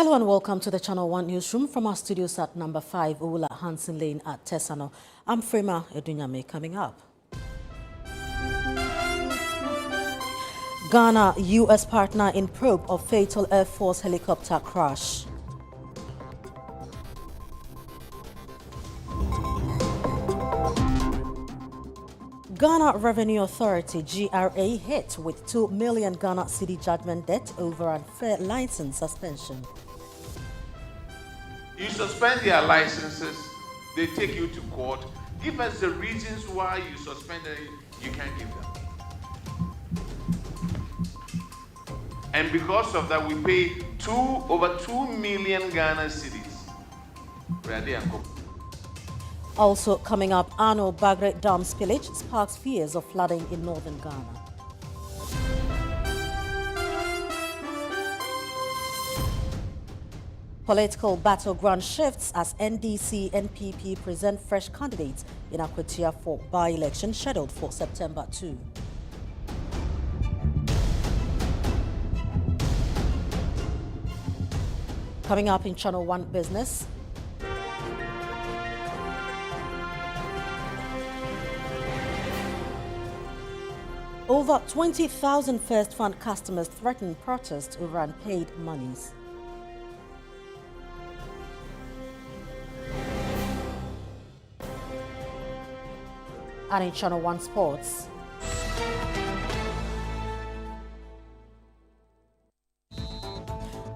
Hello and welcome to the Channel 1 Newsroom from our studios at number 5 Ula Hansen Lane at Tesano. I'm Frema Edunyame. Coming up. Ghana, U.S. partner in probe of fatal Air Force helicopter crash. Ghana Revenue Authority GRA hit with 2 million Ghana city judgment debt over unfair license suspension. You suspend their licenses, they take you to court. Give us the reasons why you suspended it, you can't give them. And because of that, we pay over 2 million Ghana cedis. Also coming up, annual Bagre Dam spillage sparks fears of flooding in northern Ghana. Political battleground shifts as NDC NPP present fresh candidates in Akwatia for by-election scheduled for September 2. Coming up in Channel 1 Business. Over 20,000 First Fund customers threaten protest over unpaid monies. And in Channel 1 Sports.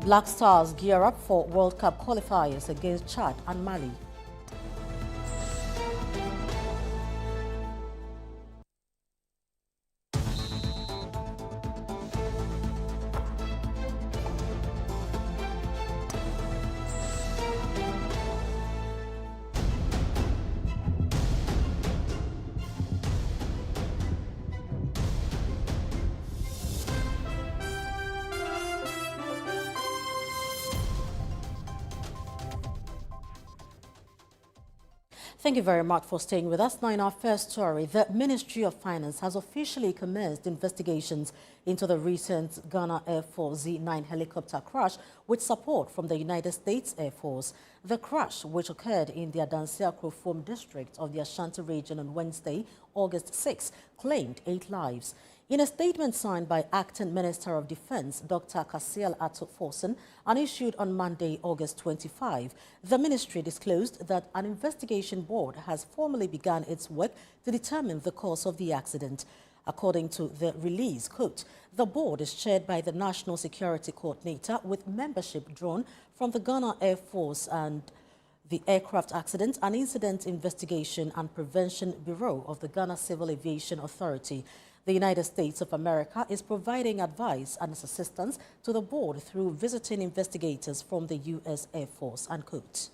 Black Stars gear up for World Cup qualifiers against Chad and Mali. Thank you very much for staying with us. Now, in our first story, the Ministry of Finance has officially commenced investigations into the recent Ghana Air Force Z-9 helicopter crash with support from the United States Air Force. The crash, which occurred in the Adansia-Krofom district of the Ashanti region on Wednesday, August 6, claimed 8 lives. In a statement signed by Acting Minister of Defense, Dr. Kasiel Ato-Forson, and issued on Monday, August 25, the ministry disclosed that an investigation board has formally begun its work to determine the cause of the accident. According to the release, quote, the board is chaired by the National Security Coordinator with membership drawn from the Ghana Air Force and the Aircraft Accident and Incident Investigation and Prevention Bureau of the Ghana Civil Aviation Authority. The United States of America is providing advice and assistance to the board through visiting investigators from the U.S. Air Force, unquote.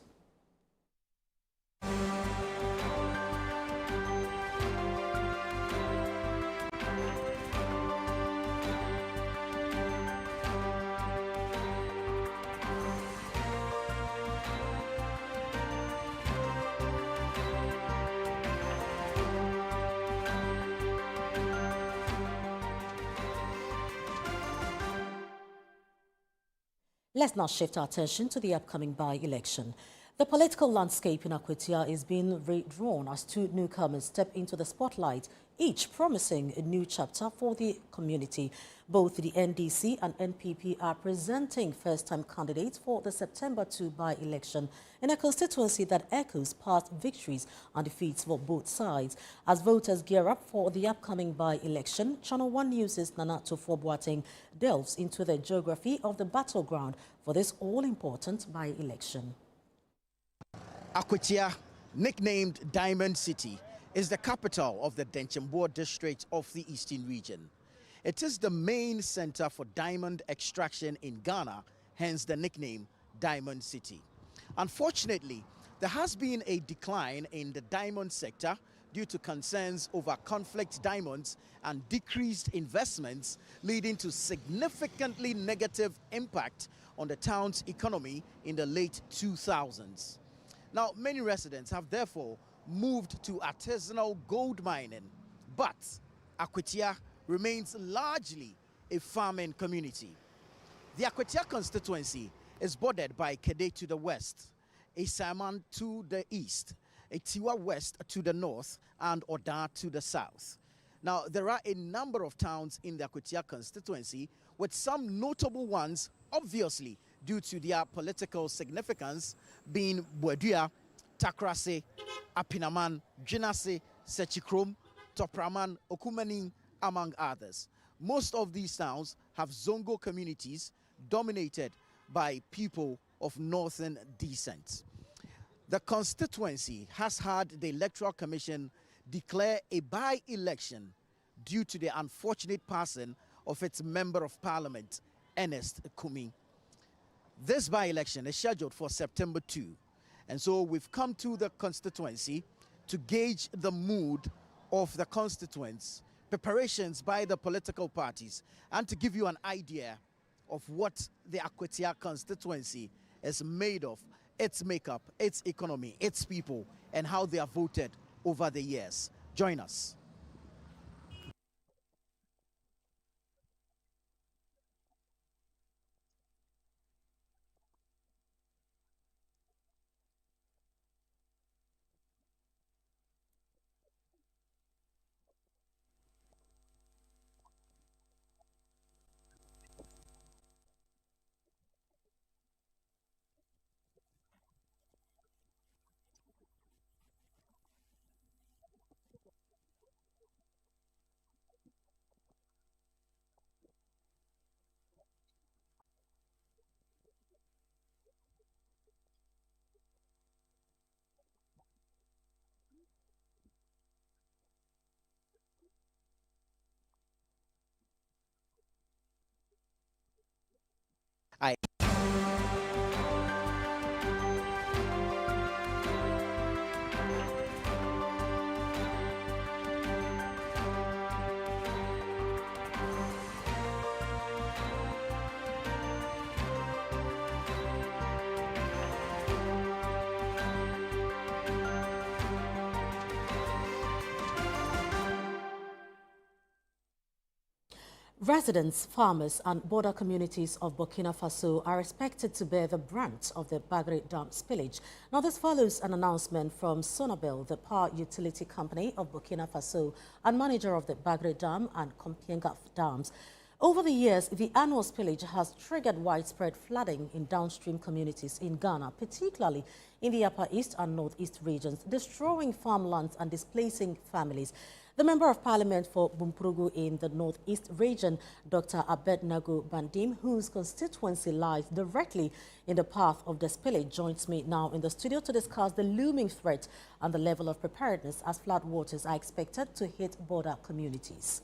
Let's now shift our attention to the upcoming by-election. The political landscape in Akwatia is being redrawn as 2 newcomers step into the spotlight, each promising a new chapter for the community. Both the NDC and NPP are presenting first-time candidates for the September 2 by-election in a constituency that echoes past victories and defeats for both sides. As voters gear up for the upcoming by-election, Channel 1 News' Nanato Boateng delves into the geography of the battleground for this all-important by-election. Akwatia, nicknamed Diamond City, is the capital of the Denchemboa district of the Eastern region. It is the main center for diamond extraction in Ghana, hence the nickname Diamond City. Unfortunately, there has been a decline in the diamond sector due to concerns over conflict diamonds and decreased investments, leading to significantly negative impact on the town's economy in the late 2000s. Now, many residents have therefore moved to artisanal gold mining, but Akwatia remains largely a farming community. The Akwatia constituency is bordered by Kede to the west, Isaman to the east, Tiwa West to the north, and Oda to the south. Now, there are a number of towns in the Akwatia constituency, with some notable ones, obviously, due to their political significance, being Buedua, Takrase, Apinaman, Jinase, Sechikrom, Topraman, Okumaning, among others. Most of these towns have Zongo communities dominated by people of northern descent. The constituency has had the Electoral Commission declare a by-election due to the unfortunate passing of its Member of Parliament, Ernest Kumi. This by-election is scheduled for September 2, and so we've come to the constituency to gauge the mood of the constituents, preparations by the political parties, and to give you an idea of what the Akwatia constituency is made of, its makeup, its economy, its people, and how they are voted over the years. Join us. I Residents, farmers and border communities of Burkina Faso are expected to bear the brunt of the Bagre Dam spillage. Now, this follows an announcement from Sonabel, the power utility company of Burkina Faso and manager of the Bagre Dam and Kompienga dams. Over the years, the annual spillage has triggered widespread flooding in downstream communities in Ghana, particularly in the Upper East and Northeast regions, destroying farmlands and displacing families. The Member of Parliament for Bumpurugu in the Northeast region, Dr. Abednego Bandim, whose constituency lies directly in the path of the spillage, joins me now in the studio to discuss the looming threat and the level of preparedness as flood waters are expected to hit border communities.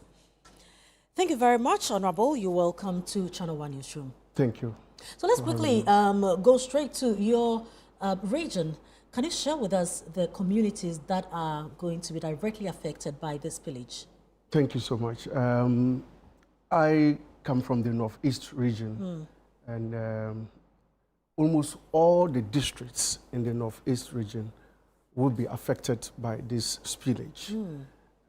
Thank you very much, Honorable. You're welcome to Channel 1 Newsroom. Thank you. So let's quickly go straight to your region. Can you share with us the communities that are going to be directly affected by this spillage? Thank you so much. I come from the Northeast region, and almost all the districts in the Northeast region will be affected by this spillage.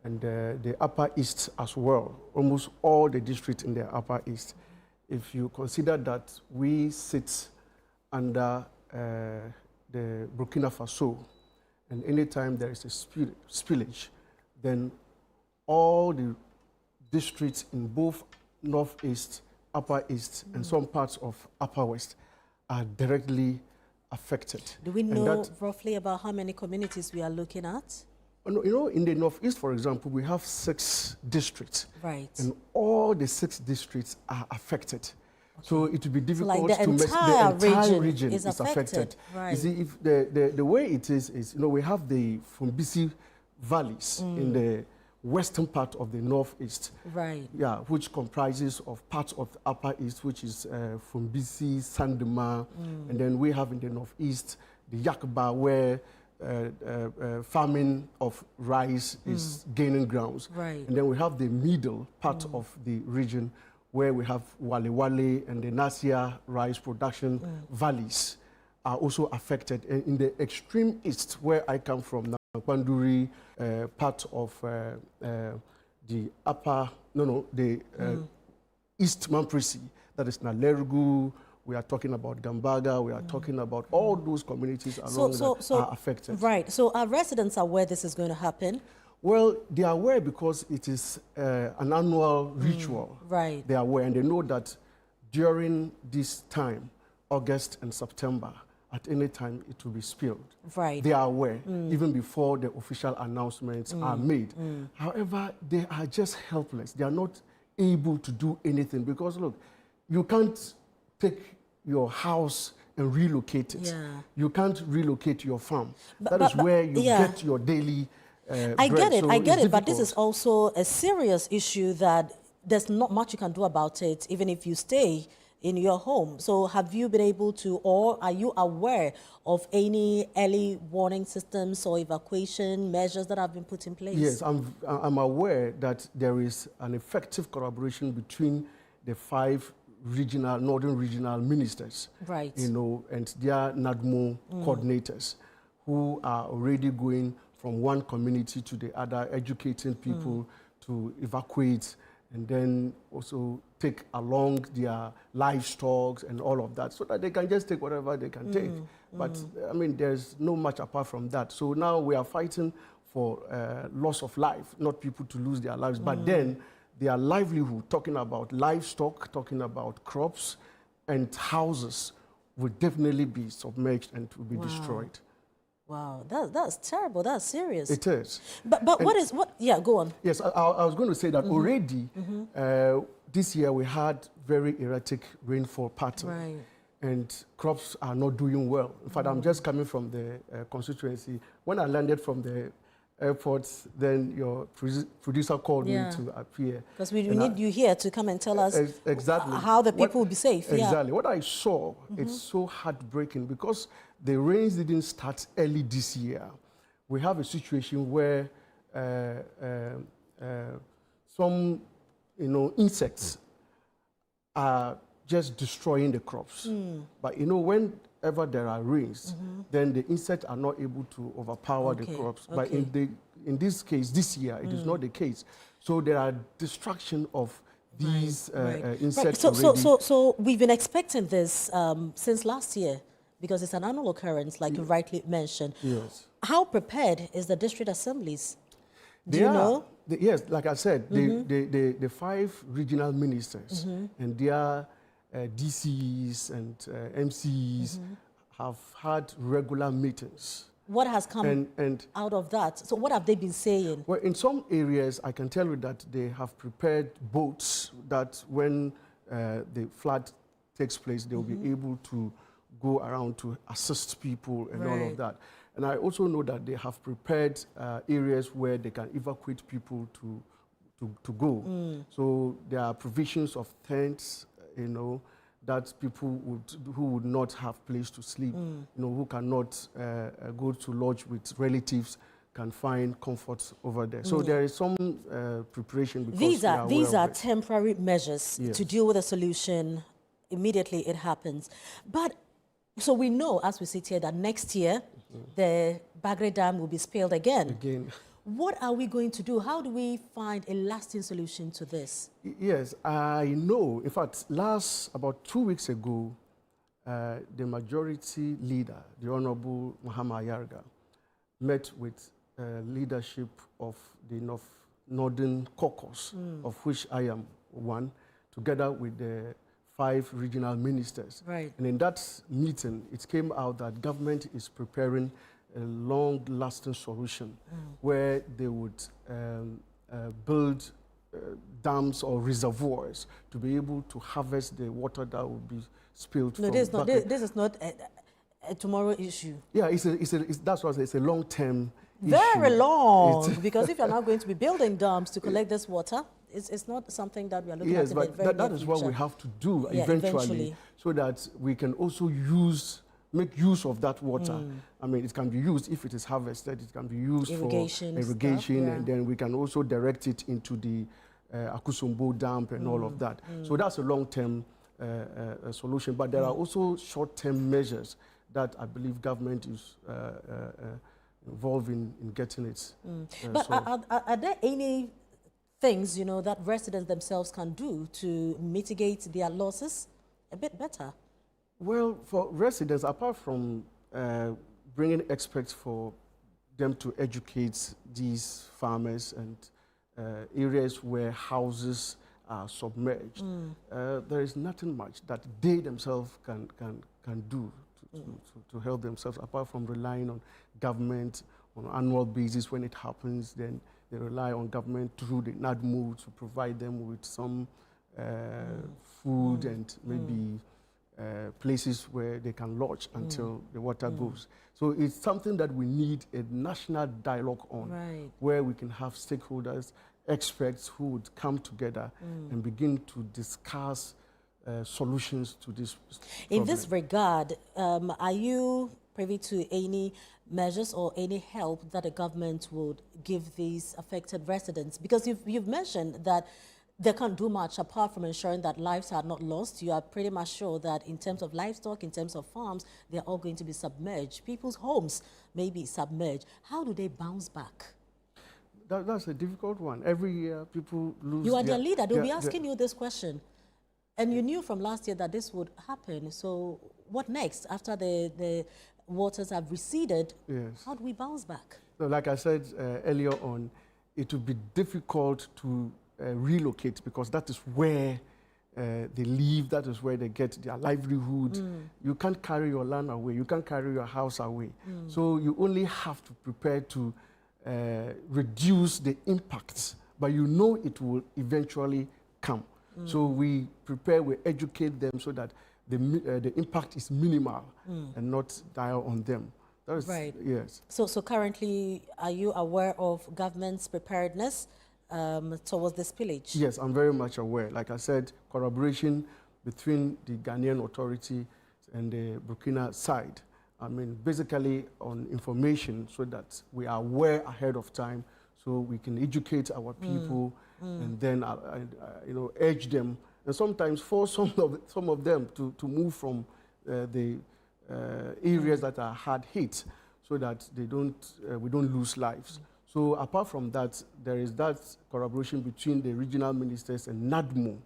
And the Upper East as well, almost all the districts in the Upper East. If you consider that we sit under the Burkina Faso, and anytime there is a spillage, then all the districts in both Northeast, Upper East, and some parts of Upper West are directly affected. Do we know roughly about how many communities we are looking at? You know, in the Northeast, for example, we have 6 districts. Right. And all the 6 districts are affected. Okay. So it would be difficult like to measure. The entire region is affected. Right. You see, if the way it is, you know, we have the Fumbisi valleys in the western part of the Northeast. Right. Yeah, which comprises of parts of the Upper East, which is Fumbisi, Sandema, and then we have in the Northeast the Yakba, where farming of rice is gaining grounds. Right. And then we have the middle part of the region where we have Wale Wale and the Nasia rice production valleys are also affected. And in the extreme east, where I come from, Kwanduri, part of the upper, the East Mampresi, that is Nalergu, we are talking about Gambaga, we are talking about all those communities along that are affected. Right. So are residents aware this is going to happen? Well, they are aware because it is an annual ritual. Right. They are aware, and they know that during this time, August and September, at any time it will be spilled. Right. They are aware, even before the official announcements are made. However, they are just helpless. They are not able to do anything because, look, you can't take your house and relocate it. Yeah. You can't relocate your farm. That is where you get your daily I get it, so I get it, difficult. but this is also a serious issue that there's not much you can do about it, even if you stay in your home. So have you been able to, or are you aware of any early warning systems or evacuation measures that have been put in place? Yes, I'm aware that there is an effective collaboration between the 5 northern regional ministers, right, you know, and their NADMO coordinators, who are already going from one community to the other, educating people to evacuate, and then also take along their livestock and all of that, so that they can just take whatever they can take. But I mean, there's no much apart from that. So now we are fighting for loss of life, not people to lose their lives, but then their livelihood, talking about livestock, talking about crops and houses, will definitely be submerged and will be destroyed. Wow, that's terrible. That's serious. It is. But yeah, go on. Yes, I was going to say that already this year we had very erratic rainfall pattern. Right. And crops are not doing well. In fact, I'm just coming from the constituency. When I landed from the airport, then your producer called me to appear. Because we need you here to come and tell us exactly how the people will be safe. Exactly. What I saw, it's so heartbreaking because the rains didn't start early this year. We have a situation where some, insects are just destroying the crops. But whenever there are rains, then the insects are not able to overpower the crops. But in this case, this year, it is not the case. So there are destruction of these insects. So we've been expecting this since last year, because it's an annual occurrence, like you rightly mentioned. Yes. How prepared is the district assemblies? Do you know? Yes, like I said, the 5 regional ministers and their DCs and MCs have had regular meetings. What has come out of that? So what have they been saying? Well, in some areas, I can tell you that they have prepared boats that when the flood takes place, they will be able to go around to assist people and all of that. And I also know that they have prepared areas where they can evacuate people to go. So there are provisions of tents, that people who would not have place to sleep, who cannot go to lodge with relatives, can find comfort over there. So there is some preparation. Because these are temporary measures to deal with a solution immediately it happens. But so we know, as we sit here, that next year the Bagre Dam will be spilled again. What are we going to do? How do we find a lasting solution to this? Yes, I know. In fact, about 2 weeks ago, the majority leader, the Honorable Muhammad Yarga, met with leadership of the Northern Caucus, of which I am one, together with the 5 regional ministers. Right. And in that meeting, it came out that government is preparing a long-lasting solution where they would build dams or reservoirs to be able to harvest the water that would be spilled. No, this is not a tomorrow issue. Yeah, that's what it's a long-term issue. Very long, because if you're not going to be building dams to collect this water, it's not something that we are looking at in the very near that is what we have to do eventually, so that we can also make use of that water. I mean, it can be used if it is harvested. It can be used for irrigation, and then we can also direct it into the Akusumbo Dam and all of that. So that's a long-term solution. But there are also short-term measures that I believe government is involved in getting it. But are there any things, that residents themselves can do to mitigate their losses a bit better? Well, for residents, apart from bringing experts for them to educate these farmers and areas where houses are submerged, there is nothing much that they themselves can do to help themselves, apart from relying on government on an annual basis. When it happens, then they rely on government through the NADMO to provide them with some food and maybe places where they can lodge until the water goes. So it's something that we need a national dialogue on, where we can have stakeholders, experts who would come together and begin to discuss solutions to this problem. In this regard, are you privy to any measures or any help that the government would give these affected residents? Because you've mentioned that they can't do much apart from ensuring that lives are not lost. You are pretty much sure that in terms of livestock, in terms of farms, they're all going to be submerged. People's homes may be submerged. How do they bounce back? That's a difficult one. Every year, people lose. You are their leader. They'll be asking you this question. And you knew from last year that this would happen. So what next? After the waters have receded, how do we bounce back? So like I said earlier on, it would be difficult to relocate, because that is where they live, that is where they get their livelihood. You can't carry your land away, you can't carry your house away. So you only have to prepare to reduce the impacts, but you know it will eventually come. So we prepare, we educate them so that the impact is minimal and not dire on them. That is, right. Yes. So currently, are you aware of government's preparedness towards the spillage? Yes, I'm very much aware. Like I said, collaboration between the Ghanaian authority and the Burkina side. I mean, basically on information, so that we are aware ahead of time, so we can educate our people and then urge them, and sometimes force some of them to move from the areas that are hard hit, so that we don't lose lives. So apart from that, there is that collaboration between the regional ministers and NADMO.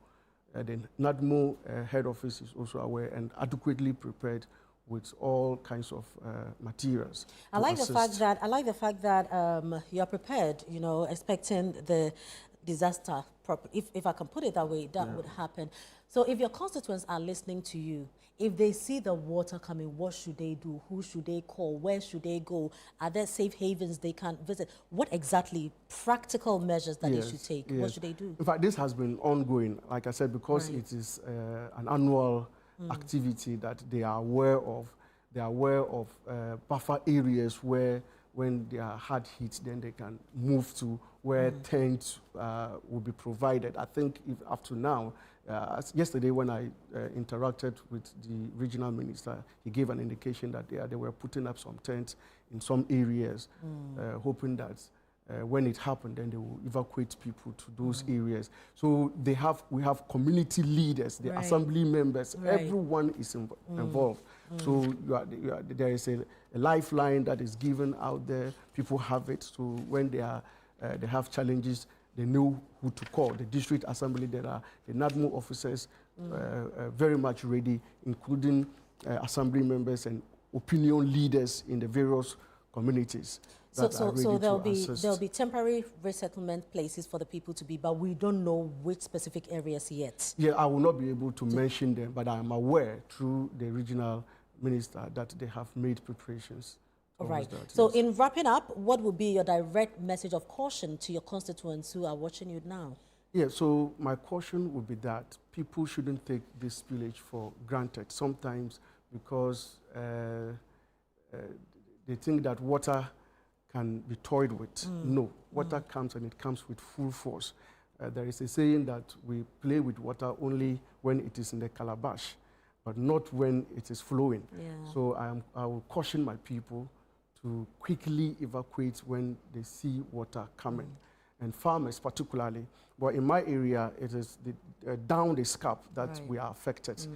The NADMO head office is also aware and adequately prepared with all kinds of materials. I like the fact that you are prepared. You know, expecting the disaster, if I can put it that way, that would happen. So if your constituents are listening to you, if they see the water coming, what should they do? Who should they call? Where should they go? Are there safe havens they can visit? What exactly practical measures that they should take? What should they do? In fact, this has been ongoing, like I said, because it is an annual activity that they are aware of. They are aware of buffer areas where, when they are hard hit, then they can move to where tents will be provided. I think up to now, yesterday when I interacted with the regional minister, he gave an indication that they were putting up some tents in some areas, hoping that when it happened, then they will evacuate people to those areas. So we have community leaders, the assembly members, everyone is involved. So there is a lifeline that is given out there. People have it. So when they have challenges, they know who to call. The district assembly, there are the NADMO officers very much ready, including assembly members and opinion leaders in the various communities. So there'll be temporary resettlement places for the people to be, but we don't know which specific areas yet. Yeah, I will not be able to mention them, but I am aware through the regional minister that they have made preparations. All right. So in wrapping up, what would be your direct message of caution to your constituents who are watching you now? Yeah, so my caution would be that people shouldn't take this spillage for granted. Sometimes because they think that water can be toyed with. No, water comes, and it comes with full force. There is a saying that we play with water only when it is in the calabash, but not when it is flowing. So I will caution my people to quickly evacuate when they see water coming, and farmers particularly. But in my area, it is down the scarp that we are affected.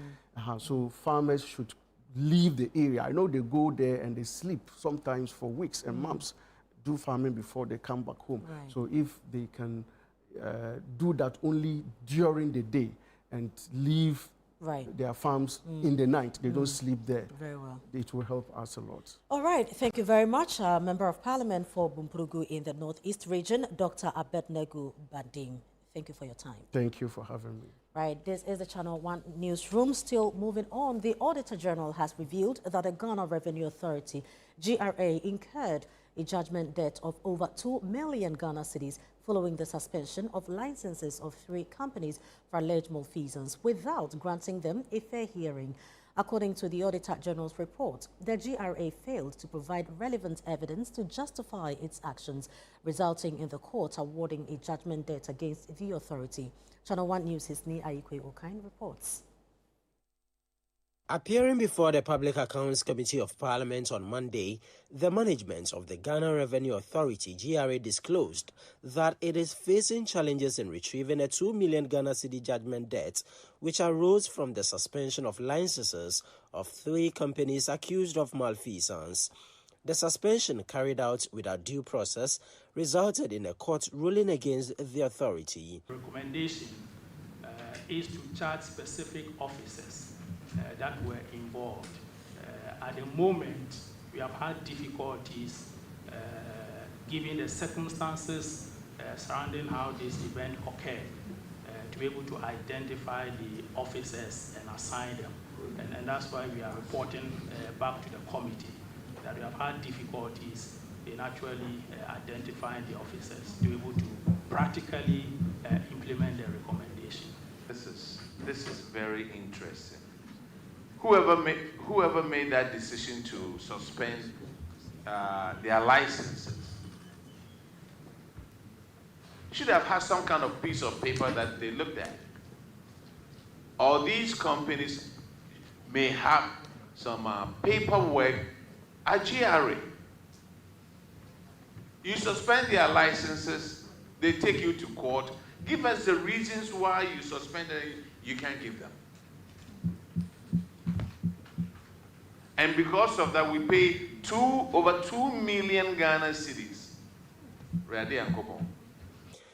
So farmers should leave the area. I know they go there and they sleep sometimes for weeks and months, do farming before they come back home. So if they can do that only during the day and leave their farms in the night. They don't sleep there. Very well. It will help us a lot. All right. Thank you very much, Member of Parliament for Bumpurugu in the Northeast region, Dr. Abednego Badim. Thank you for your time. Thank you for having me. Right, this is the Channel 1 Newsroom. Still moving on, the Auditor General has revealed that the Ghana Revenue Authority, GRA, incurred a judgment debt of over 2 million Ghana cedis following the suspension of licenses of 3 companies for alleged malfeasance without granting them a fair hearing. According to the Auditor General's report, the GRA failed to provide relevant evidence to justify its actions, resulting in the court awarding a judgment debt against the authority. Channel 1 News' Hisni Aikwe Okain reports. Appearing before the Public Accounts Committee of Parliament on Monday, the management of the Ghana Revenue Authority, GRA, disclosed that it is facing challenges in retrieving a 2 million Ghana cedi judgment debt, which arose from the suspension of licenses of 3 companies accused of malfeasance. The suspension, carried out without due process, resulted in a court ruling against the authority. The recommendation is to charge specific officers that were involved. At the moment, we have had difficulties given the circumstances surrounding how this event occurred to be able to identify the officers and assign them. And that's why we are reporting back to the committee that we have had difficulties in actually identifying the officers to be able to practically implement the recommendation. This is very interesting. Whoever made that decision to suspend their licenses should have had some kind of piece of paper that they looked at. Or these companies may have some paperwork at GRA. You suspend their licenses, they take you to court. Give us the reasons why you suspended it, you can't give them. And because of that, we pay over 2 million Ghana cedis.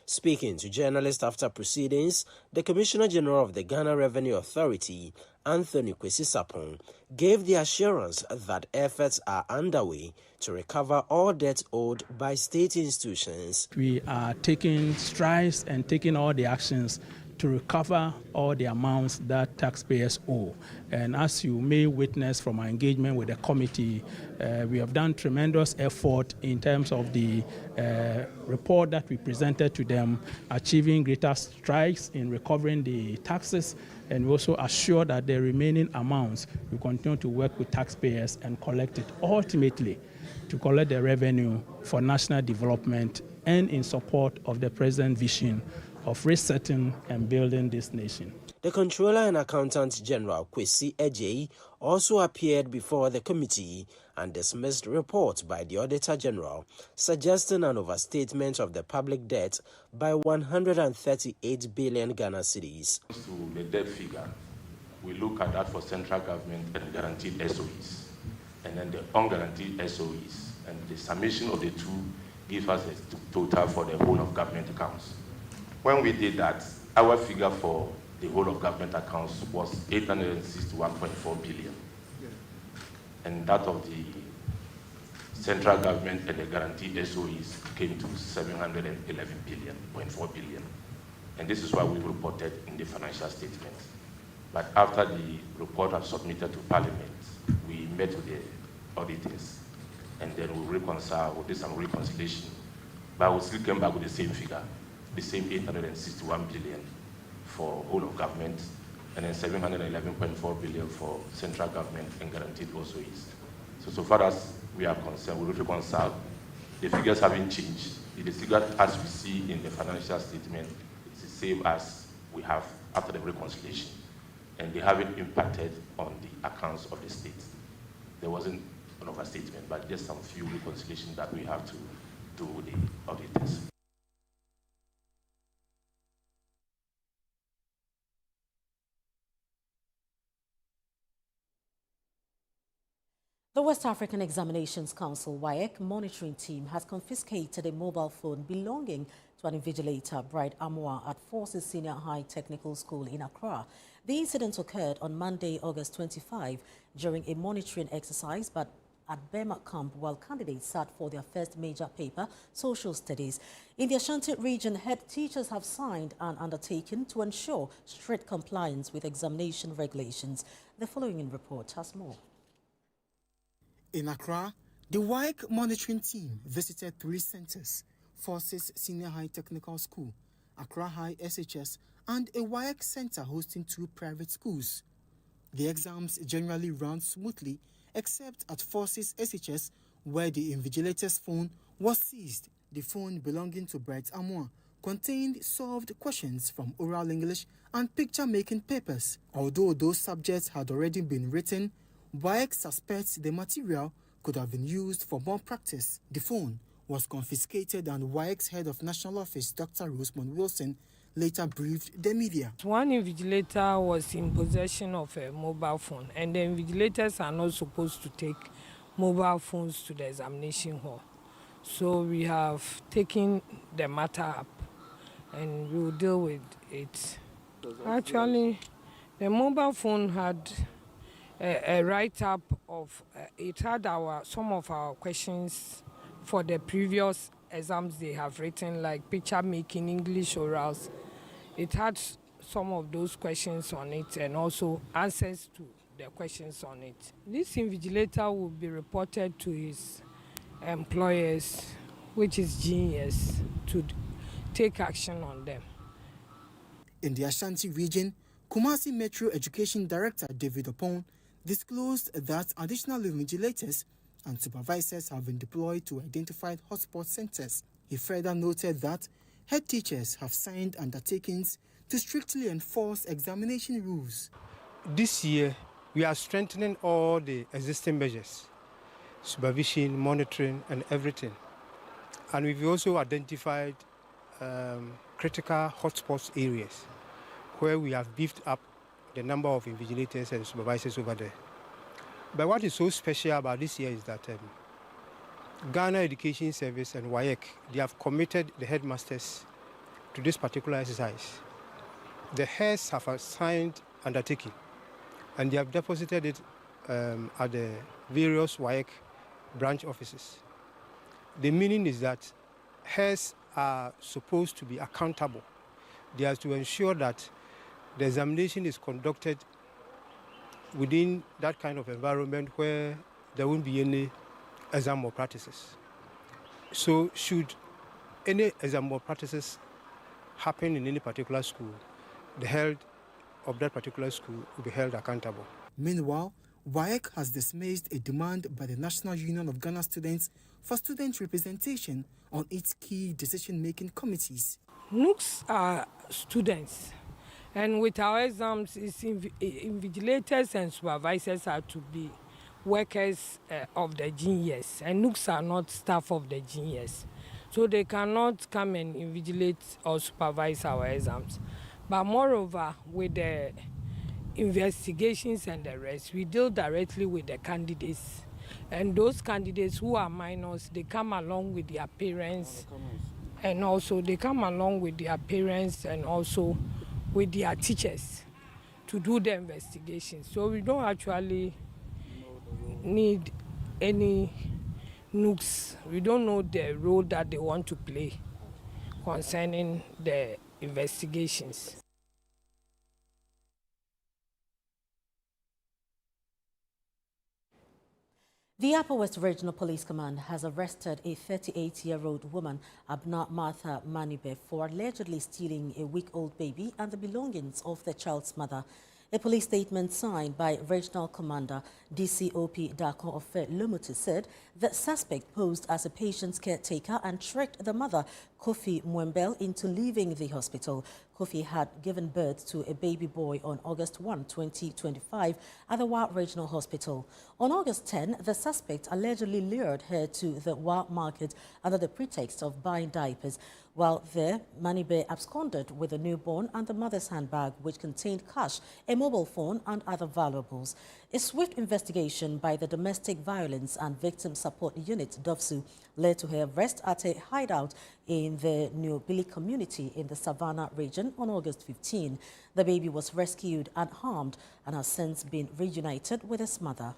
Speaking to journalists after proceedings, the Commissioner General of the Ghana Revenue Authority, Anthony Kwesi-Sapong, gave the assurance that efforts are underway to recover all debts owed by state institutions. We are taking strides and taking all the actions to recover all the amounts that taxpayers owe. And as you may witness from our engagement with the committee, we have done tremendous effort in terms of the report that we presented to them, achieving greater strides in recovering the taxes, and we also assure that the remaining amounts will continue to work with taxpayers and collect it, ultimately to collect the revenue for national development and in support of the President's vision of resetting and building this nation. The Controller and Accountant General, Kwesi Ejei, also appeared before the committee and dismissed reports by the Auditor General suggesting an overstatement of the public debt by 138 billion Ghana cedis. To the debt figure, we look at that for central government and guaranteed SOEs, and then the unguaranteed SOEs, and the summation of the two gives us a total for the whole of government accounts. When we did that, our figure for the whole of government accounts was 861.4 billion. And that of the central government and the guaranteed SOEs came to 711.4 billion. And this is what we reported in the financial statement. But after the report was submitted to Parliament, we met with the auditors, and then we did some reconciliation. But we still came back with the same figure, the same 861 billion for whole of government, and then 711.4 billion for central government and guaranteed SOEs. So far as we are concerned, we reconcile. The figures haven't changed. The figure, as we see in the financial statement, is the same as we have after the reconciliation, and they haven't impacted on the accounts of the state. There wasn't an overstatement, but just some few reconciliations that we have to do with the auditors. The West African Examinations Council WAEC monitoring team has confiscated a mobile phone belonging to an invigilator, Bright Amoa, at Forces Senior High Technical School in Accra. The incident occurred on Monday, August 25, during a monitoring exercise at Burma camp while candidates sat for their first major paper, social studies. In the Ashanti region, head teachers have signed an undertaking to ensure strict compliance with examination regulations. The following report has more. In Accra, the WAEC monitoring team visited 3 centers: Forces Senior High Technical School, Accra High SHS, and a WAEC center hosting 2 private schools. The exams generally ran smoothly, except at Forces SHS, where the invigilator's phone was seized. The phone belonging to Brett Amwa contained solved questions from oral English and picture-making papers. Although those subjects had already been written, WAEC suspects the material could have been used for more practice. The phone was confiscated, and WAEC's head of national office, Dr. Rosemond Wilson, later briefed the media. One invigilator was in possession of a mobile phone, and the invigilators are not supposed to take mobile phones to the examination hall. So we have taken the matter up and we will deal with it. Actually, the mobile phone had a write-up of, it had some of our questions for the previous exams they have written, like picture making, English orals. It had some of those questions on it and also answers to the questions on it. This invigilator will be reported to his employers, which is GES, to take action on them. In the Ashanti region, Kumasi Metro Education Director David Opon disclosed that additional invigilators and supervisors have been deployed to identified hotspot centers. He further noted that head teachers have signed undertakings to strictly enforce examination rules. This year, we are strengthening all the existing measures, supervision, monitoring, and everything. And we've also identified critical hotspots areas where we have beefed up the number of invigilators and supervisors over there. But what is so special about this year is that Ghana Education Service and WAEC, they have committed the headmasters to this particular exercise. The heads have assigned undertaking, and they have deposited it at the various WAEC branch offices. The meaning is that heads are supposed to be accountable. They are to ensure that the examination is conducted within that kind of environment where there won't be any exam malpractices. So should any exam malpractices happen in any particular school, the head of that particular school will be held accountable. Meanwhile, WAEC has dismissed a demand by the National Union of Ghana Students for student representation on its key decision-making committees. NUCs are students, and with our exams, invigilators and supervisors are to be workers of the GES, and NUCs are not staff of the GES. So they cannot come and invigilate or supervise our exams. But moreover, with the investigations and the rest, we deal directly with the candidates. And those candidates who are minors, they come along with their parents, and also they come along with their parents and also with their teachers to do the investigation. So we don't actually need any NUCs. We don't know the role that they want to play concerning the investigations. The Upper West Regional Police Command has arrested a 38-year-old woman, Abna Martha Manibe, for allegedly stealing a week-old baby and the belongings of the child's mother. A police statement signed by Regional Commander DCOP Dako Ofe Lomutu said the suspect posed as a patient's caretaker and tricked the mother, Kofi Mwembel, into leaving the hospital. Kofi had given birth to a baby boy on August 1, 2025 at the Wa Regional Hospital. On August 10, the suspect allegedly lured her to the Wa market under the pretext of buying diapers. While there, Manibe absconded with the newborn and the mother's handbag, which contained cash, a mobile phone and other valuables. A swift investigation by the Domestic Violence and Victim Support Unit, DOVSU, led to her arrest at a hideout in the New Billy community in the Savannah region on August 15. The baby was rescued unharmed and has since been reunited with his mother.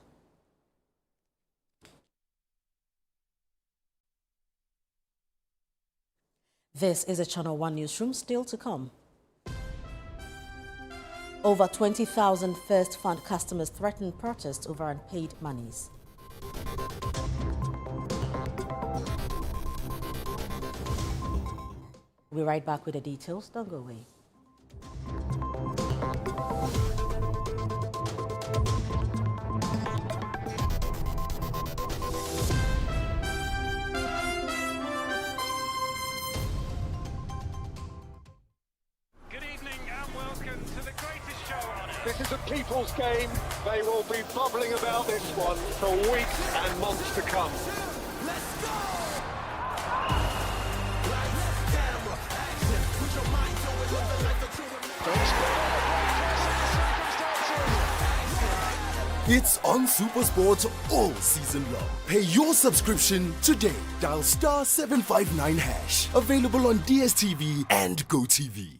This is a Channel 1 newsroom, still to come. Over 20,000 First Fund customers threatened protest over unpaid monies. We'll be right back with the details. Don't go away. This is a people's game. They will be bubbling about this one for weeks and months to come. Let's go! It's on SuperSport all season long. Pay your subscription today. Dial *759#. Available on DSTV and GoTV.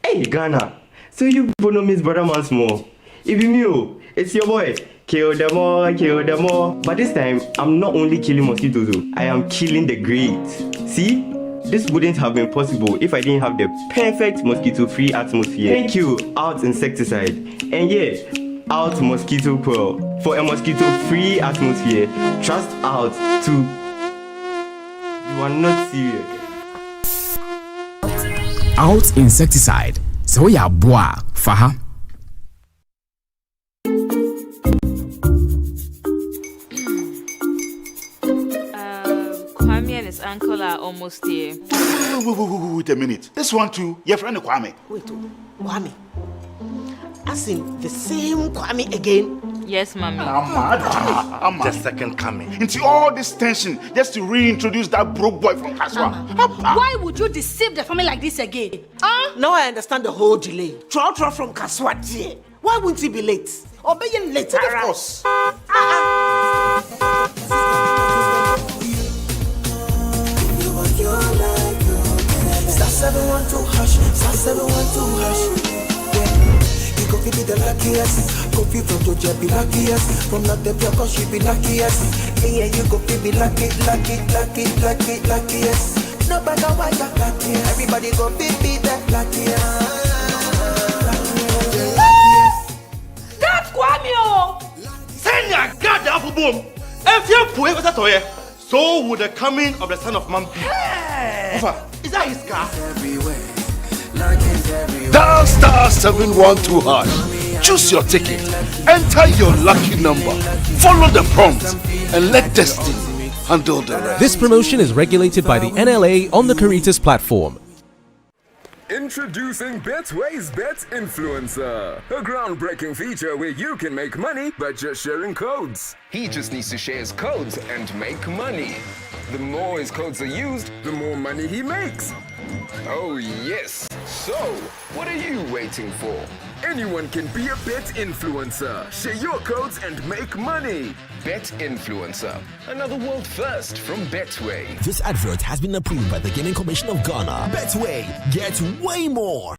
Hey Ghana, so you people know Miss Brother once more. If you knew, it's your boy. Kill them all, kill them all. But this time, I'm not only killing mosquitoes, I am killing the great. See? This wouldn't have been possible if I didn't have the perfect mosquito-free atmosphere. Thank you, Out Insecticide. And yeah, Out Mosquito Coil. For a mosquito-free atmosphere, trust Out to... You are not serious. Out Insecticide. So ya boa, faha. Kwame and his uncle are almost here. Wait a minute. This one too, your friend Kwame. Wait, Kwame. As in the same Kwame again? Yes, Mommy. The second coming. Into all this tension just to reintroduce that broke boy from Kaswa. Why would you deceive the family like this again? Now I understand the whole delay. Troll from Kaswa. Why wouldn't he be late? Or be late? Of course. Go be the luckiest, go be from Georgia be luckiest, from not the cause she be luckiest. Yeah, you go be luckiest. No matter what you're luckiest, everybody go be the luckiest. That's Kwame! Send your God the apple boom. If you put it toy, so would the coming of the son of man be. Is that his car? Everywhere. Dial *712#. Choose your ticket. Enter your lucky number. Follow the prompts and let destiny handle the rest. This promotion is regulated by the NLA on the Caritas platform. Introducing Betway's Bet Influencer, a groundbreaking feature where you can make money by just sharing codes. He just needs to share his codes and make money. The more his codes are used, the more money he makes. Oh yes. So, what are you waiting for? Anyone can be a bet influencer. Share your codes and make money. Bet Influencer, another world first from Betway. This advert has been approved by the Gaming Commission of Ghana. Betway, get way more.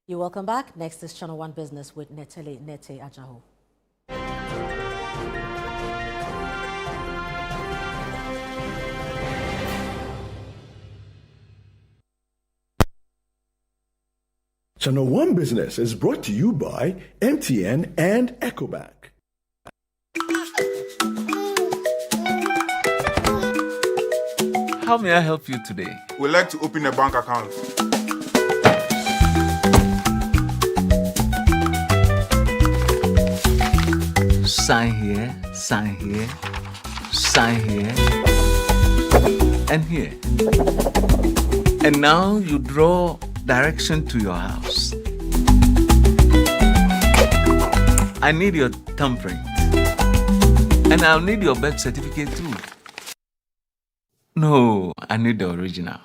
You're welcome back. Next is Channel 1 Business with Netele Nete Ajaho. Channel 1 Business is brought to you by MTN and EcoBank. How may I help you today? We'd like to open a bank account. Sign here, sign here, sign here, and here. And now you draw direction to your house. I need your thumbprint. And I'll need your birth certificate too. No, I need the original.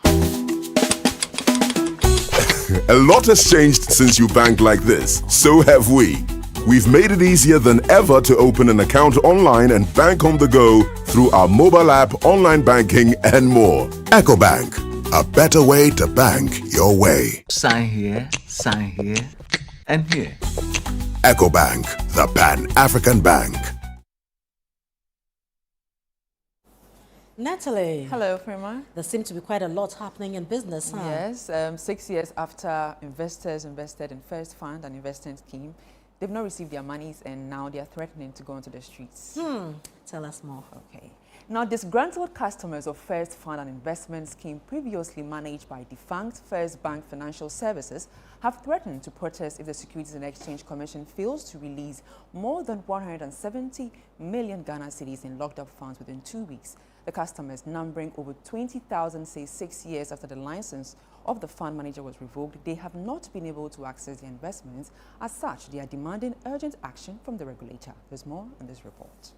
A lot has changed since you bank like this. So have we. We've made it easier than ever to open an account online and bank on the go through our mobile app, online banking, and more. EcoBank, a better way to bank your way. Sign here, and here. EcoBank, the Pan-African Bank. Natalie. Hello, Prima. There seems to be quite a lot happening in business, huh? Yes, 6 years after investors invested in First Fund and investment scheme, they've not received their monies and now they are threatening to go onto the streets. Tell us more. Okay. Now, disgruntled customers of First Fund and Investment Scheme previously managed by defunct First Bank Financial Services have threatened to protest if the Securities and Exchange Commission fails to release more than 170 million Ghana cedis in locked-up funds within 2 weeks. The customers, numbering over 20,000, say 6 years after the license of the fund manager was revoked, they have not been able to access their investments. As such, they are demanding urgent action from the regulator. There's more in this report.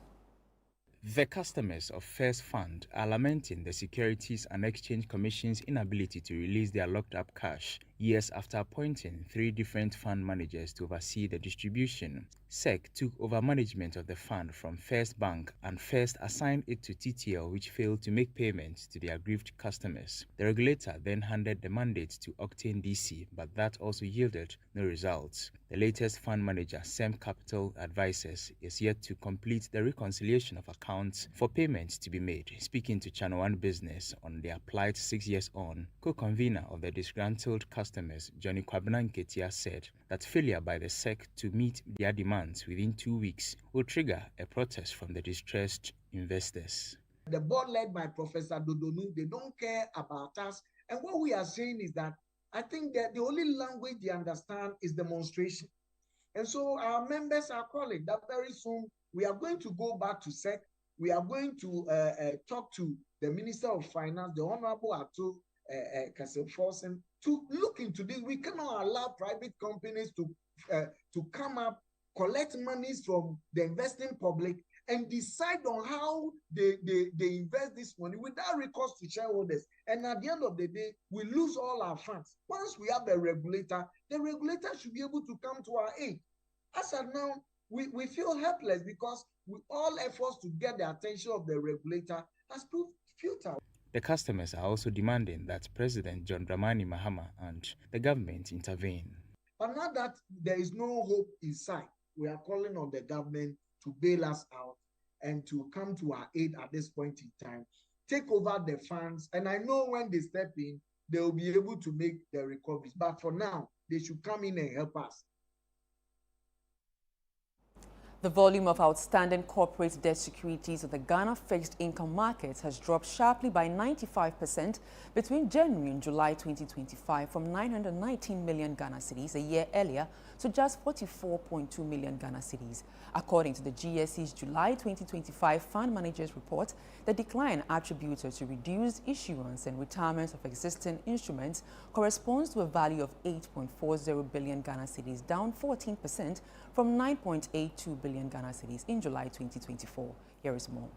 The customers of First Fund are lamenting the Securities and Exchange Commission's inability to release their locked-up cash years after appointing 3 different fund managers to oversee the distribution. SEC took over management of the fund from First Bank and first assigned it to TTL, which failed to make payments to the aggrieved customers. The regulator then handed the mandate to Octane DC, but that also yielded no results. The latest fund manager, SEM Capital Advisors, is yet to complete the reconciliation of accounts for payments to be made. Speaking to Channel 1 Business on their plight 6 years on, co-convener of the disgruntled customers, Johnny Kwabena said that failure by the SEC to meet their demands within 2 weeks will trigger a protest from the distressed investors. The board led by Professor Dodonu, they don't care about us. And what we are saying is that I think that the only language they understand is demonstration. And so our members are calling that very soon we are going to go back to SEC. We are going to talk to the Minister of Finance, the Honorable Ato Kassim, to look into this. We cannot allow private companies to come up, collect monies from the investing public, and decide on how they invest this money without recourse to shareholders. And at the end of the day, we lose all our funds. Once we have a regulator, the regulator should be able to come to our aid. As of now, we feel helpless because all efforts to get the attention of the regulator has proved futile. The customers are also demanding that President John Dramani Mahama and the government intervene. But now that there is no hope in sight, we are calling on the government to bail us out and to come to our aid at this point in time, take over the funds. And I know when they step in, they will be able to make the recoveries. But for now, they should come in and help us. The volume of outstanding corporate debt securities of the Ghana fixed income markets has dropped sharply by 95% between January and July 2025 from 919 million Ghana cedis a year earlier to just 44.2 million Ghana cedis. According to the GSE's July 2025 Fund Managers Report, the decline attributed to reduced issuance and retirement of existing instruments corresponds to a value of 8.40 billion Ghana cedis, down 14% from 9.82 billion Ghana cedis in July 2024. Here is more.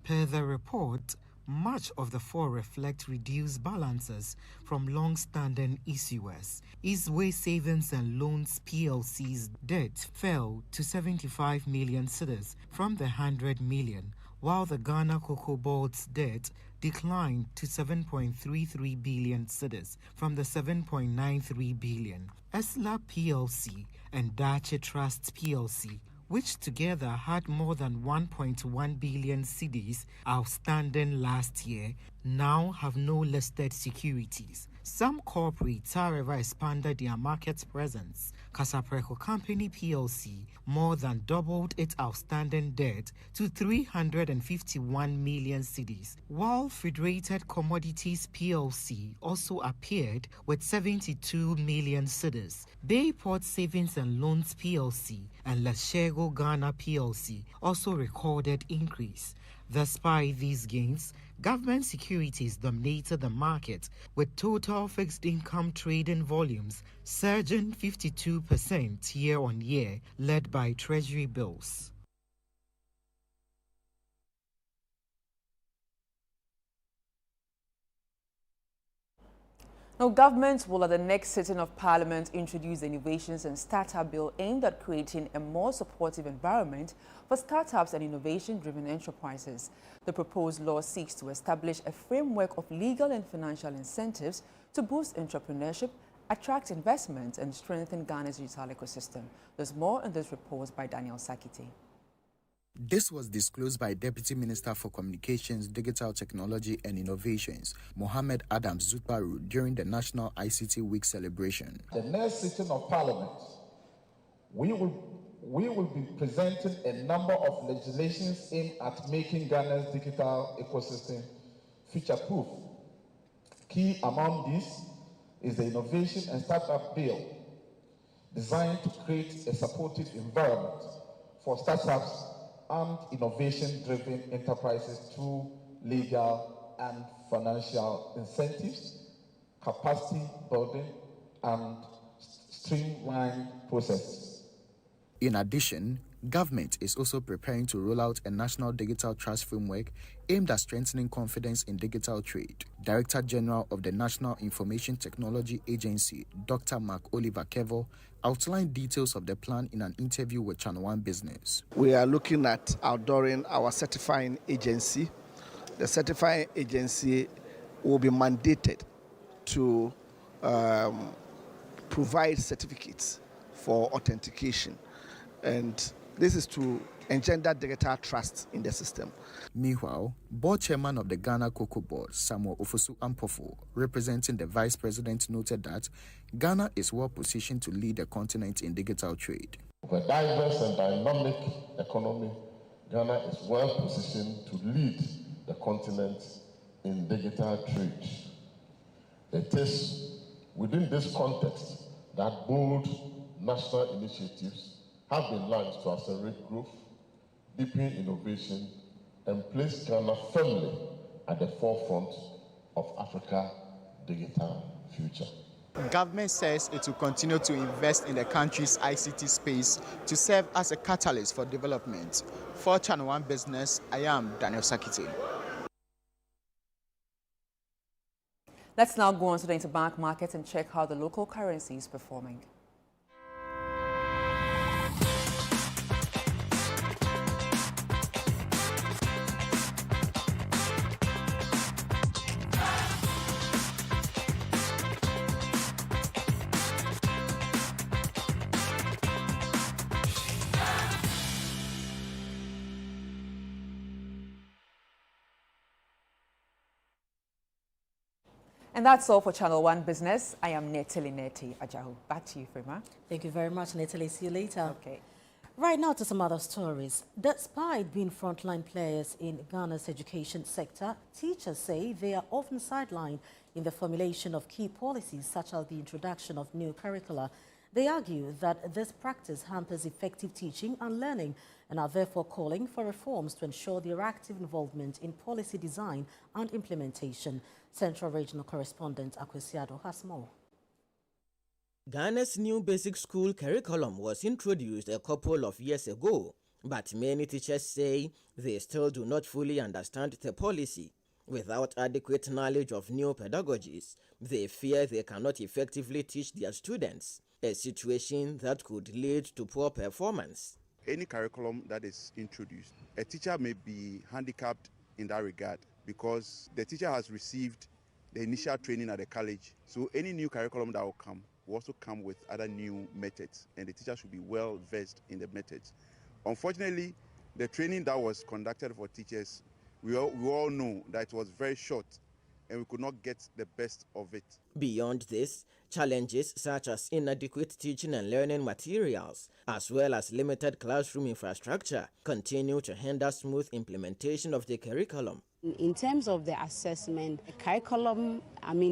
Per the report, much of the fall reflect reduced balances from long-standing issuers. Eastway Savings and Loans PLC's debt fell to 75 million cedis from the 100 million, while the Ghana Cocoa Board's debt declined to 7.33 billion cedis from the 7.93 billion. Esla PLC and Dache Trust PLC, which together had more than 1.1 billion cedis outstanding last year, now have no listed securities. Some corporates, however, expanded their market presence. Casapreco Company PLC more than doubled its outstanding debt to 351 million cedis, while Federated Commodities PLC also appeared with 72 million cedis. Bayport Savings and Loans PLC and Lashego Ghana PLC also recorded increase. Despite these gains, government securities dominated the market, with total fixed income trading volumes surging 52% year-on-year, led by Treasury bills. Now, government will at the next sitting of Parliament introduce the Innovations and Startup Bill aimed at creating a more supportive environment for startups and innovation-driven enterprises. The proposed law seeks to establish a framework of legal and financial incentives to boost entrepreneurship, attract investment, and strengthen Ghana's digital ecosystem. There's more in this report by Daniel Sakiti. This was disclosed by Deputy Minister for Communications, Digital Technology and Innovations, Mohammed Adams Zutbaru, during the National ICT Week celebration. The next sitting of Parliament, we will be presenting a number of legislations aimed at making Ghana's digital ecosystem future-proof. Key among these is the Innovation and Startup Bill, designed to create a supportive environment for startups and innovation-driven enterprises through legal and financial incentives, capacity building, and streamlined processes. In addition, government is also preparing to roll out a national digital trust framework aimed at strengthening confidence in digital trade. Director General of the National Information Technology Agency, Dr. Mark Oliver Kevo, outlined details of the plan in an interview with Channel One Business. We are looking at outdooring our certifying agency. The certifying agency will be mandated to provide certificates for authentication, and this is to engender digital trust in the system. Meanwhile, board chairman of the Ghana Cocoa Board, Samuel Ofosu Ampofo, representing the vice president, noted that Ghana is well positioned to lead the continent in digital trade. With a diverse and dynamic economy, Ghana is well positioned to lead the continent in digital trade. It is within this context that bold national initiatives have been launched to accelerate growth, deepen innovation, and place Ghana firmly at the forefront of Africa's digital future. Government says it will continue to invest in the country's ICT space to serve as a catalyst for development. For Channel One Business, I am Daniel Sakiti. Let's now go on to the interbank market and check how the local currency is performing. And that's all for Channel One Business. I am Neteli Neti Ajahu. Back to you, Frima. Thank you very much, Neteli. See you later. Okay. Right now to some other stories. Despite being frontline players in Ghana's education sector, teachers say they are often sidelined in the formulation of key policies such as the introduction of new curricula. They argue that this practice hampers effective teaching and learning and are therefore calling for reforms to ensure their active involvement in policy design and implementation. Central Regional Correspondent Akwatia has more. Ghana's new basic school curriculum was introduced a couple of years ago, but many teachers say they still do not fully understand the policy. Without adequate knowledge of new pedagogies, they fear they cannot effectively teach their students, a situation that could lead to poor performance. Any curriculum that is introduced, a teacher may be handicapped in that regard because the teacher has received the initial training at the college. So any new curriculum that will come will also come with other new methods, and the teacher should be well versed in the methods. Unfortunately, the training that was conducted for teachers, we all know that it was very short and we could not get the best of it. Beyond this, challenges such as inadequate teaching and learning materials, as well as limited classroom infrastructure, continue to hinder smooth implementation of the curriculum. In terms of the assessment, the curriculum,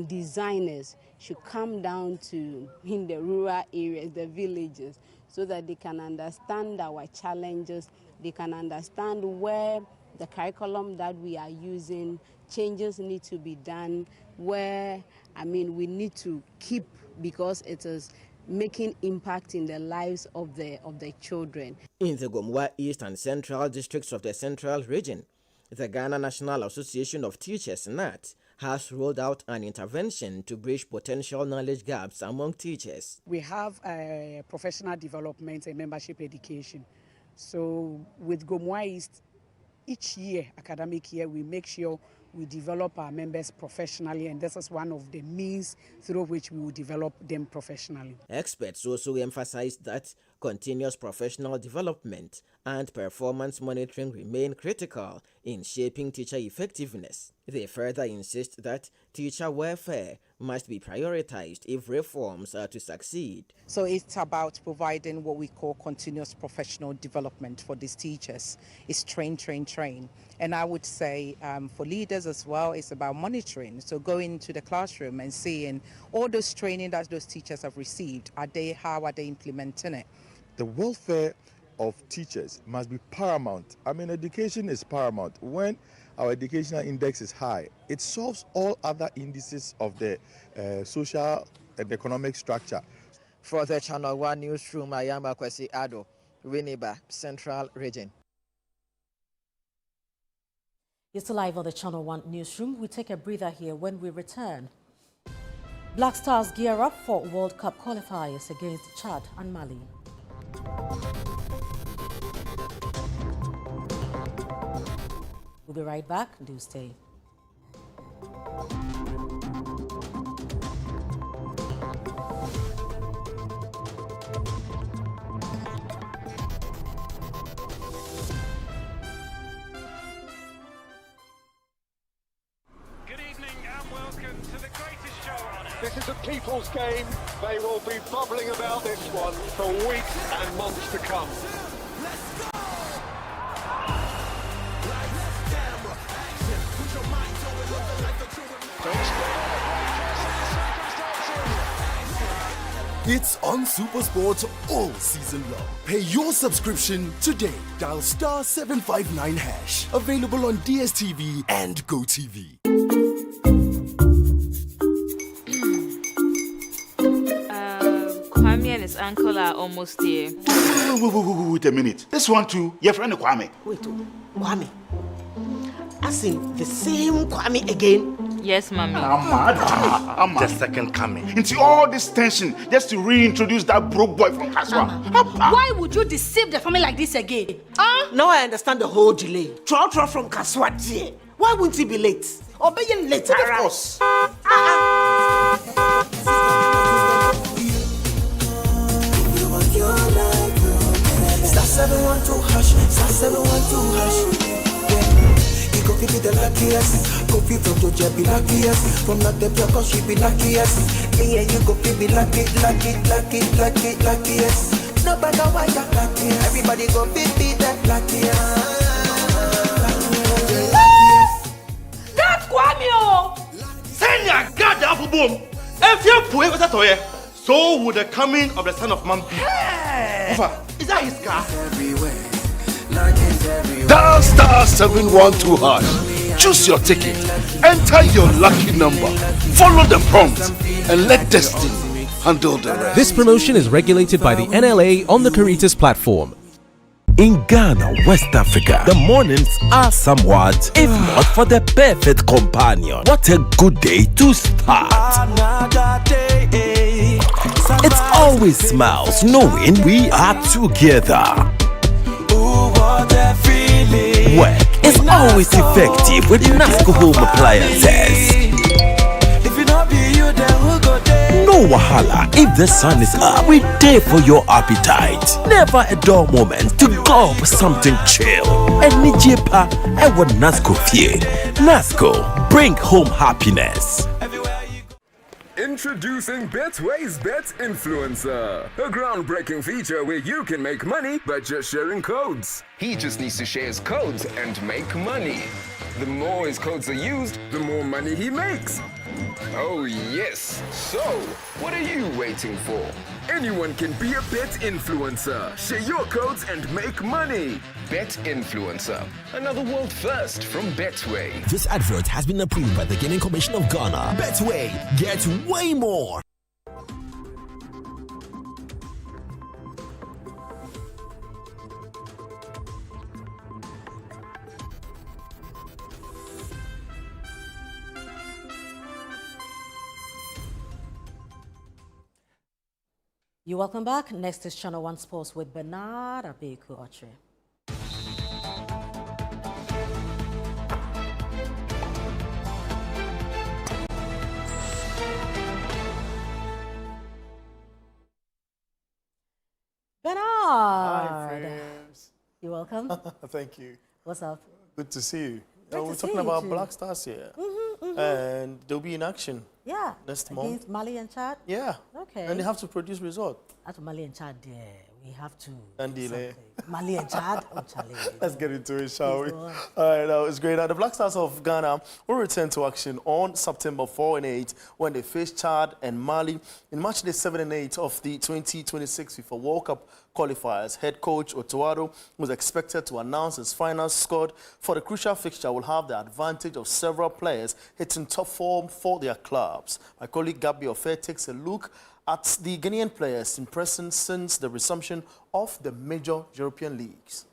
designers should come down to in the rural areas, the villages, so that they can understand our challenges, they can understand where the curriculum that we are using, changes need to be done, where, we need to keep because it is making impact in the lives of the children. In the Gomwa East and Central districts of the Central Region, the Ghana National Association of Teachers, NAT, has rolled out an intervention to bridge potential knowledge gaps among teachers. We have professional development and membership education. So with Gomwa East, each year, academic year, we make sure we develop our members professionally, and this is one of the means through which we will develop them professionally. Experts also emphasize that continuous professional development and performance monitoring remain critical in shaping teacher effectiveness. They further insist that teacher welfare must be prioritized if reforms are to succeed. So it's about providing what we call continuous professional development for these teachers. It's train. And I would say for leaders as well, it's about monitoring. So going to the classroom and seeing all those training that those teachers have received. How are they implementing it? The welfare of teachers must be paramount. I mean, education is paramount. When our educational index is high, it solves all other indices of the social and economic structure. For the Channel 1 Newsroom, I am Akwasi Ado, Winneba, Central Region. You're still live on the Channel 1 Newsroom. We take a breather here. When we return, Black Stars gear up for World Cup qualifiers against Chad and Mali. We'll be right back. Do stay. This is a people's game. They will be bubbling about this one for weeks and months to come. It's on SuperSport all season long. Pay your subscription today. Dial star 759 hash. Available on DSTV and GoTV. Kwame and his uncle are almost here. Wait a minute. This one too, your friend Kwame. Wait, Kwame? As in the same Kwame again? Yes, Mommy. I'm the second coming. Into all this tension just to reintroduce that broke boy from Kaswa. Why would you deceive the family like this again? Now I understand the whole delay. Troll from Kaswa, dear. Why wouldn't he be late? Or being late? Of course. Star 712 hash, star 712 hash. You go be the luckiest. Go be from Georgia, be luckiest. From Natebia, cause she be luckiest. Yeah, you go be luckiest. No matter why you're luckiest. Everybody go be the luckiest. That's Kwame! Send your God up boom. If you put it with a so would the coming of the Son of Man be. Hey! Is that his car? Dial star 712 hash. Choose your ticket. Enter your lucky number. Follow the prompt and let destiny handle the rest. This promotion is regulated by the NLA on the Caritas platform. In Ghana, West Africa, the mornings are somewhat, if not for the perfect companion. What a good day to start. Another day. It's always smiles knowing we are together. Ooh, what a feeling. Work is always effective with NASCO home appliances. If it not be you, then who go there? No wahala. If the sun is up, we there for your appetite. Never a dull moment to go with something chill. And Nijepa, I want NASCO fear. NASCO, bring home happiness. Introducing Betway's Bet Influencer, a groundbreaking feature where you can make money by just sharing codes. He just needs to share his codes and make money. The more his codes are used, the more money he makes. Oh yes, so what are you waiting for? Anyone can be a bet influencer. Share your codes and make money. Bet Influencer, another world first from Betway. This advert has been approved by the Gaming Commission of Ghana. Betway, get way more. You're welcome back. Next is Channel 1 Sports with Bernard Abeku-Ochre. Bernard! Hi, friends. You're welcome. Thank you. What's up? Good to see you. Great We're to see talking you about too. Black Stars here. And they'll be in action. Yeah. Next month. Against Mali and Chad? Yeah. Okay. And they have to produce result. After Mali and Chad, we have to. And delay. Mali and Chad? Oh, Charlie. Let's get into it, shall we? Please go on. All right, that was great. Now, the Black Stars of Ghana will return to action on September 4 and 8 when they face Chad and Mali in match day 7 and 8 of the 2026 FIFA World Cup qualifiers. Head coach Otuado was expected to announce his final squad for the crucial fixture will have the advantage of several players hitting top form for their clubs. My colleague Gabi Ofe takes a look at the Ghanaian players impressing since the resumption of the major European leagues.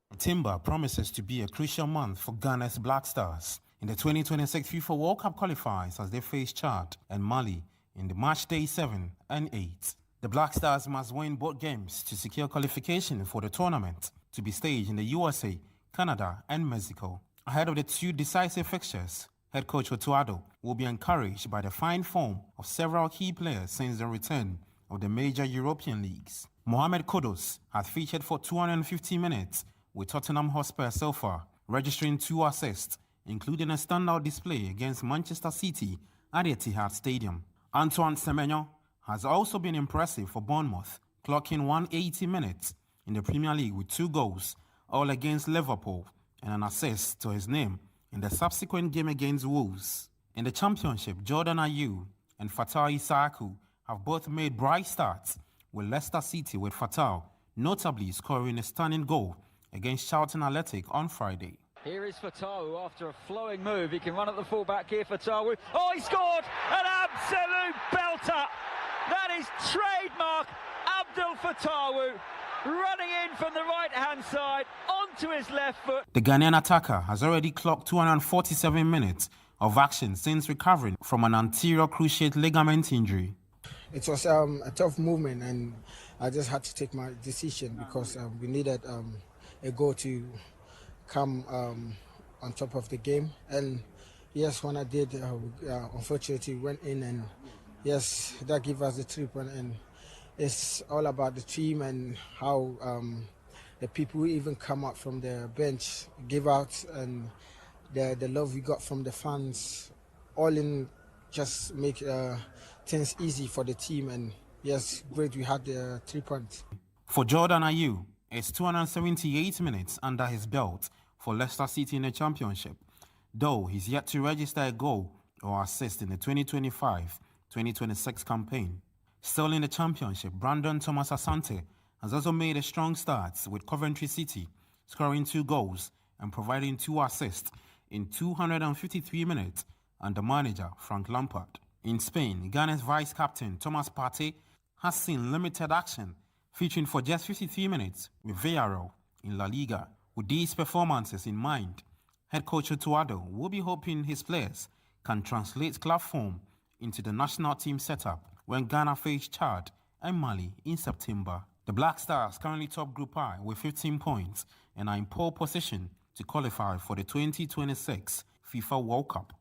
September promises to be a crucial month for Ghana's Black Stars in the 2026 FIFA World Cup qualifiers as they face Chad and Mali in the match day 7 and 8. The Black Stars must win both games to secure qualification for the tournament to be staged in the USA, Canada and Mexico. Ahead of the two decisive fixtures, head coach Otuado will be encouraged by the fine form of several key players since the return of the major European leagues. Mohamed Kudus has featured for 250 minutes with Tottenham Hotspur so far, registering 2 assists, including a standout display against Manchester City at Etihad Stadium. Antoine Semenyo has also been impressive for Bournemouth, clocking 180 minutes in the Premier League with 2 goals, all against Liverpool, and an assist to his name in the subsequent game against Wolves. In the Championship, Jordan Ayew and Fatai Isaaku have both made bright starts with Leicester City, with Fatai notably scoring a stunning goal against Charlton Athletic on Friday. Here is Fatawu after a flowing move. He can run at the fullback here, Fatawu. Oh, he scored! An absolute belter! That is trademark Abdul Fatawu running in from the right-hand side onto his left foot. The Ghanaian attacker has already clocked 247 minutes of action since recovering from an anterior cruciate ligament injury. It was a tough movement, and I just had to take my decision because we needed a goal to come on top of the game. And yes, when I did, unfortunately went in, and yes, that gave us the 3 points. And it's all about the team and how the people even come out from the bench, give out, and the love we got from the fans, all in just make things easy for the team. And yes, great, we had the 3 points. For Jordan Ayew, it's 278 minutes under his belt for Leicester City in the Championship, though he's yet to register a goal or assist in the 2025-2026 campaign. Still in the Championship, Brandon Thomas Asante has also made a strong start with Coventry City, scoring 2 goals and providing 2 assists in 253 minutes under manager Frank Lampard. In Spain, Ghana's vice-captain Thomas Partey has seen limited action, featuring for just 53 minutes with Villarreal in La Liga. With these performances in mind, head coach Otuado will be hoping his players can translate club form into the national team setup when Ghana face Chad and Mali in September. The Black Stars currently top Group I with 15 points and are in pole position to qualify for the 2026 FIFA World Cup.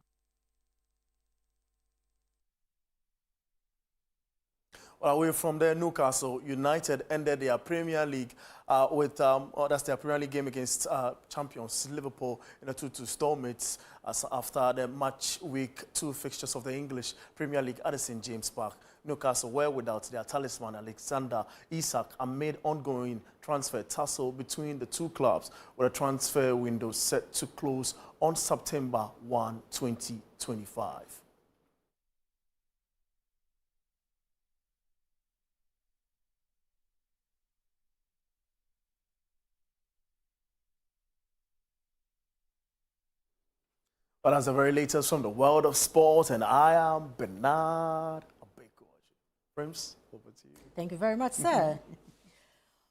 Well, away from there, Newcastle United ended their Premier League with that's their Premier League game against champions Liverpool in a 2-2 stalemate after the match week 2 fixtures of the English Premier League at the St James Park. Newcastle were without their talisman Alexander Isak amid ongoing transfer tussle between the two clubs, with a transfer window set to close on September 1, 2025. But that's the very latest from the world of sport, and I am Bernard Abeku. Friends, over to you. Thank you very much, sir.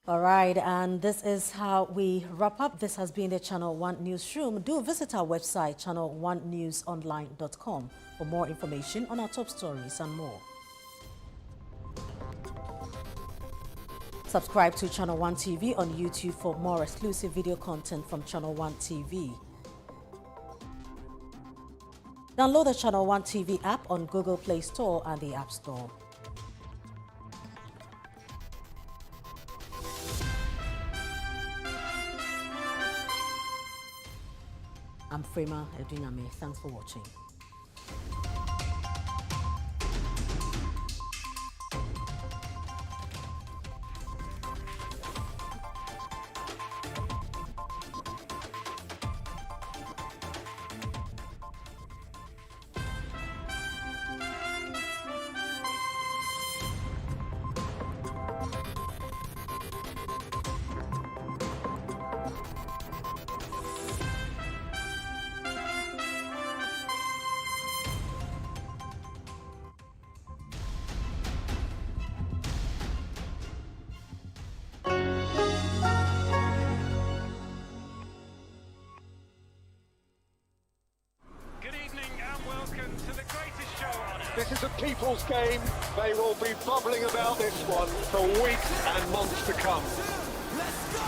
All right, and this is how we wrap up. This has been the Channel 1 Newsroom. Do visit our website, channel1newsonline.com, for more information on our top stories and more. Subscribe to Channel One TV on YouTube for more exclusive video content from Channel One TV. Download the Channel One TV app on Google Play Store and the App Store. I'm Frema Eduname. Thanks for watching. This is a people's game. They will be bubbling about this one for weeks and months to come. Let's go!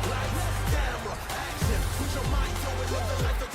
Lights, camera, action. Put your mind to it, let the lights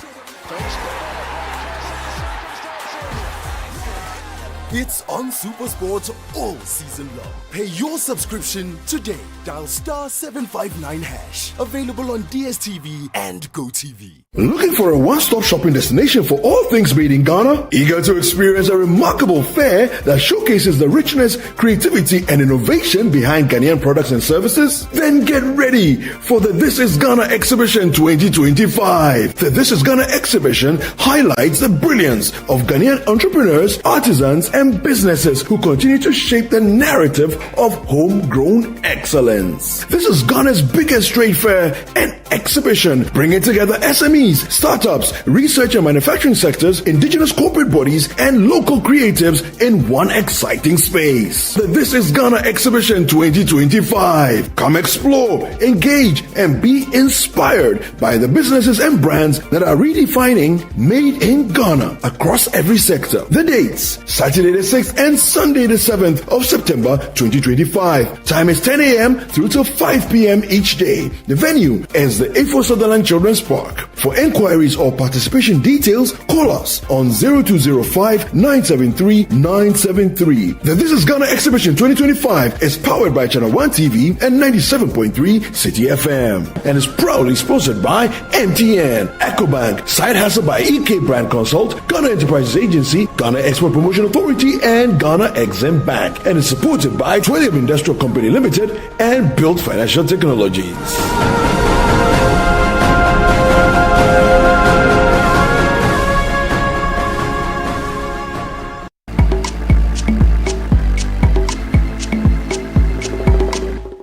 It's on SuperSport all season long. Pay your subscription today. Dial *759#. Available on DSTV and GoTV. Looking for a one-stop shopping destination for all things made in Ghana? Eager to experience a remarkable fair that showcases the richness, creativity, and innovation behind Ghanaian products and services? Then get ready for the This is Ghana Exhibition 2025. The This is Ghana Exhibition highlights the brilliance of Ghanaian entrepreneurs, artisans, and businesses who continue to shape the narrative of homegrown excellence. This is Ghana's biggest trade fair and exhibition, bringing together SMEs, startups, research and manufacturing sectors, indigenous corporate bodies, and local creatives in one exciting space. The This is Ghana Exhibition 2025. Come explore, engage, and be inspired by the businesses and brands that are redefining Made in Ghana across every sector. The dates: Saturday the 6th and Sunday the 7th of September 2025. Time is 10 a.m. through to 5 p.m. each day. The venue is the A4 Sutherland Children's Park. For enquiries or participation details, call us on 0205-973-973. The This is Ghana Exhibition 2025 is powered by Channel One TV and 97.3 City FM and is proudly sponsored by MTN, EcoBank, Side Hustle by EK Brand Consult, Ghana Enterprises Agency, Ghana Export Promotion Authority, and Ghana Exim Bank, and is supported by Twillium Industrial Company Limited and Build Financial Technologies.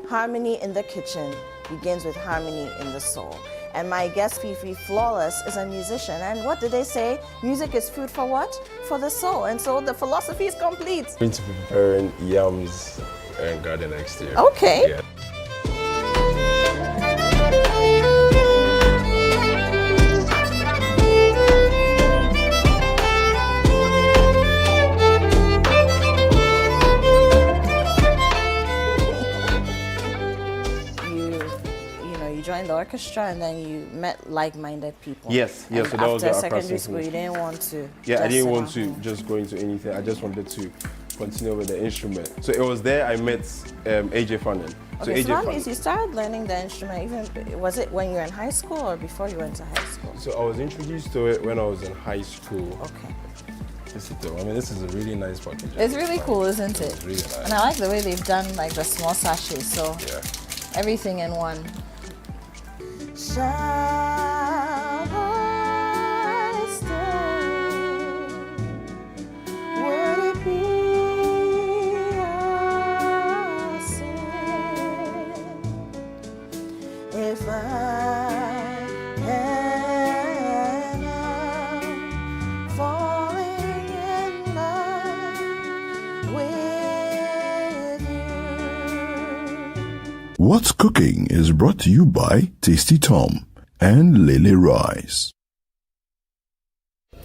Harmony in the kitchen begins with harmony in the soul. And my guest, Fifi Flawless, is a musician. And what did they say? Music is food for what? For the soul. And so the philosophy is complete. I'm going to be preparing yams and garden next year. Okay. Yeah. Joined the orchestra and then you met like-minded people. Yes, so that was after secondary school, you didn't want to. Yeah, I didn't want to just go into anything. I just wanted to continue with the instrument. So it was there I met AJ Fannin. Okay, so that means you started learning the instrument. Even was it when you were in high school or before you went to high school? So I was introduced to it when I was in high school. Okay. This is a really nice package. It's really cool, isn't it? It's really nice. And I like the way they've done like the small sachets. So yeah, everything in one. Shall I stay? Would it be a sin if I end up falling in love with you? What's Cooking is brought to you by Tasty Tom and Lily Rice.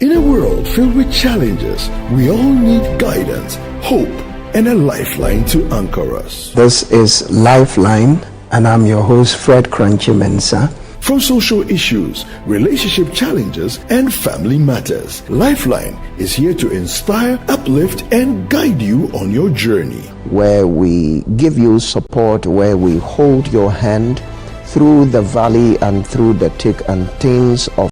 In a world filled with challenges, we all need guidance, hope, and a lifeline to anchor us. This is Lifeline, and I'm your host, Fred Crunchy Mensah. From social issues, relationship challenges, and family matters, Lifeline is here to inspire, uplift, and guide you on your journey. Where we give you support, where we hold your hand through the valley and through the thick and thins of